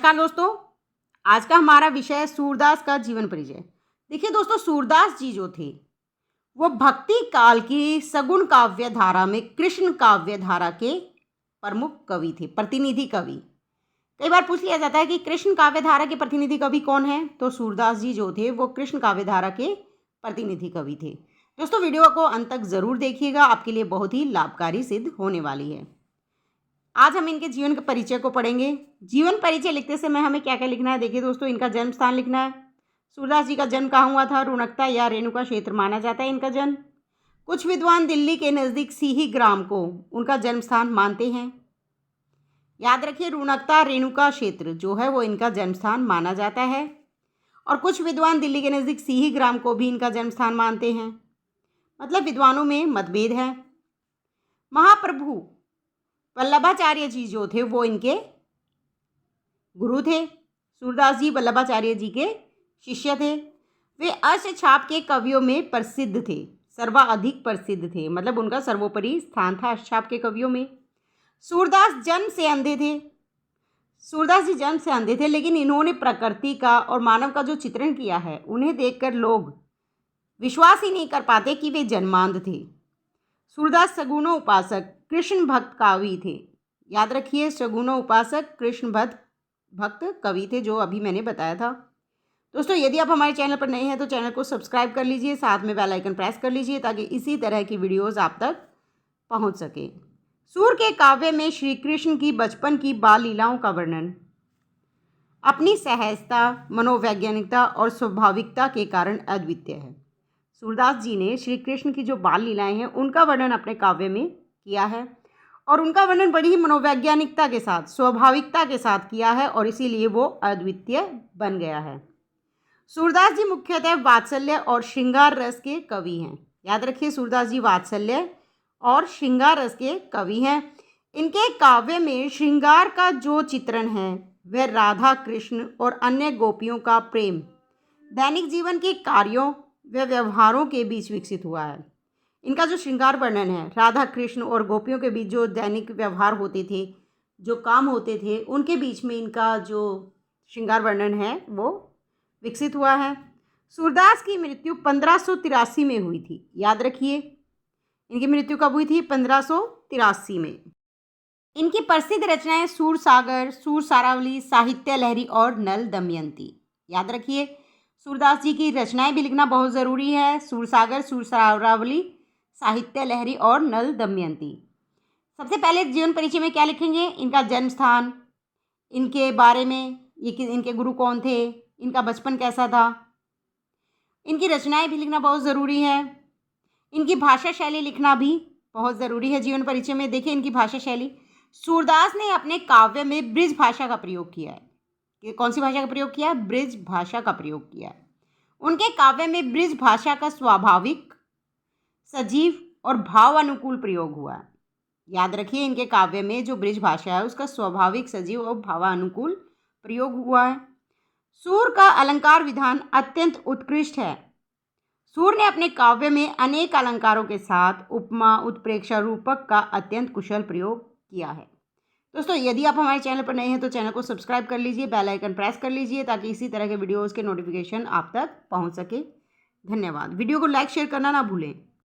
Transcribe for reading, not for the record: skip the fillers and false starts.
नमस्कार दोस्तों, आज का हमारा विषय है सूरदास का जीवन परिचय। देखिए दोस्तों, सूरदास जी जो थे वो भक्ति काल की सगुण काव्य धारा में कृष्ण काव्य धारा के प्रमुख कवि थे, प्रतिनिधि कवि। कई बार पूछ लिया जाता है कि कृष्ण काव्य धारा के प्रतिनिधि कवि कौन है, तो सूरदास जी जो थे वो कृष्ण काव्य धारा के प्रतिनिधि कवि थे। दोस्तों, वीडियो को अंत तक जरूर देखिएगा, आपके लिए बहुत ही लाभकारी सिद्ध होने वाली है। आज हम इनके जीवन के परिचय को पढ़ेंगे। जीवन परिचय लिखते समय हमें क्या क्या लिखना है, देखिए दोस्तों, इनका जन्म स्थान लिखना है। सूरदास जी का जन्म कहाँ हुआ था? रुणकता या रेणुका क्षेत्र माना जाता है इनका जन्म। कुछ विद्वान दिल्ली के नज़दीक सीही ग्राम को उनका जन्म स्थान मानते हैं। याद रखिए, रुणकता रेणुका क्षेत्र जो है वो इनका जन्म स्थान माना जाता है, और कुछ विद्वान दिल्ली के नज़दीक सीही ग्राम को भी इनका जन्म स्थान मानते हैं। मतलब विद्वानों में मतभेद है। महाप्रभु वल्लभाचार्य जी जो थे वो इनके गुरु थे। सूरदास जी वल्लभाचार्य जी के शिष्य थे। वे अष्टछाप के कवियों में प्रसिद्ध थे, सर्वाधिक प्रसिद्ध थे, मतलब उनका सर्वोपरि स्थान था अष्टछाप के कवियों में। सूरदास जी जन्म से अंधे थे, लेकिन इन्होंने प्रकृति का और मानव का जो चित्रण किया है, उन्हें देखकर लोग विश्वास ही नहीं कर पाते कि वे जन्मांध थे। सूरदास सगुणों उपासक कृष्ण भक्त कवि थे। याद रखिए, सगुणों उपासक कृष्ण भक्त कवि थे, जो अभी मैंने बताया था। दोस्तों, यदि आप हमारे चैनल पर नए हैं तो चैनल को सब्सक्राइब कर लीजिए, साथ में बेल आइकन प्रेस कर लीजिए ताकि इसी तरह की वीडियोस आप तक पहुंच सके। सूर के काव्य में श्री कृष्ण की बचपन की बाल लीलाओं का वर्णन अपनी सहजता, मनोवैज्ञानिकता और स्वाभाविकता के कारण अद्वितीय है। सूरदास जी ने श्री कृष्ण की जो बाल लीलाएं हैं उनका वर्णन अपने काव्य में किया है, और उनका वर्णन बड़ी ही मनोवैज्ञानिकता के साथ, स्वाभाविकता के साथ किया है, और इसीलिए वो अद्वितीय बन गया है। सूरदास जी मुख्यतः वात्सल्य और श्रृंगार रस के कवि हैं। याद रखिए, सूरदास जी वात्सल्य और श्रृंगार रस के कवि हैं। इनके काव्य में श्रृंगार का जो चित्रण है वह राधा कृष्ण और अन्य गोपियों का प्रेम, दैनिक जीवन के कार्यों व व्यवहारों के बीच विकसित हुआ है। इनका जो श्रृंगार वर्णन है, राधा कृष्ण और गोपियों के बीच जो दैनिक व्यवहार होते थे, जो काम होते थे, उनके बीच में इनका जो श्रृंगार वर्णन है वो विकसित हुआ है। सूरदास की मृत्यु 1583 में हुई थी। याद रखिए, इनकी मृत्यु कब हुई थी? 1583 में। इनकी प्रसिद्ध रचनाएं सूरसागर, सूरसारावली, साहित्य लहरी और नल दमयंती। याद रखिए, सूरदास जी की रचनाएं भी लिखना बहुत ज़रूरी है। सूरसागर, सूरसारावली, साहित्य लहरी और नल दमयंती। सबसे पहले जीवन परिचय में क्या लिखेंगे? इनका जन्म स्थान, इनके बारे में, इनके गुरु कौन थे, इनका बचपन कैसा था। इनकी रचनाएं भी लिखना बहुत ज़रूरी है। इनकी भाषा शैली लिखना भी बहुत ज़रूरी है जीवन परिचय में। देखिए, इनकी भाषा शैली, सूरदास ने अपने काव्य में ब्रिज भाषा का प्रयोग किया है। कि कौन सी भाषा का प्रयोग किया? ब्रिज भाषा का प्रयोग किया है। उनके काव्य में ब्रिज भाषा का स्वाभाविक, सजीव और भाव अनुकूल प्रयोग हुआ है। याद रखिए, इनके काव्य में जो ब्रिज भाषा है उसका स्वाभाविक, सजीव और भावानुकूल प्रयोग हुआ है। सूर का अलंकार विधान अत्यंत उत्कृष्ट है। सूर ने अपने काव्य में अनेक अलंकारों के साथ उपमा, उत्प्रेक्षा, रूपक का अत्यंत कुशल प्रयोग किया है। दोस्तों, यदि आप हमारे चैनल पर नए हैं तो चैनल को सब्सक्राइब कर लीजिए, बेल आइकन प्रेस कर लीजिए ताकि इसी तरह के वीडियोज़ के नोटिफिकेशन आप तक पहुँच सके। धन्यवाद। वीडियो को लाइक शेयर करना ना भूलें।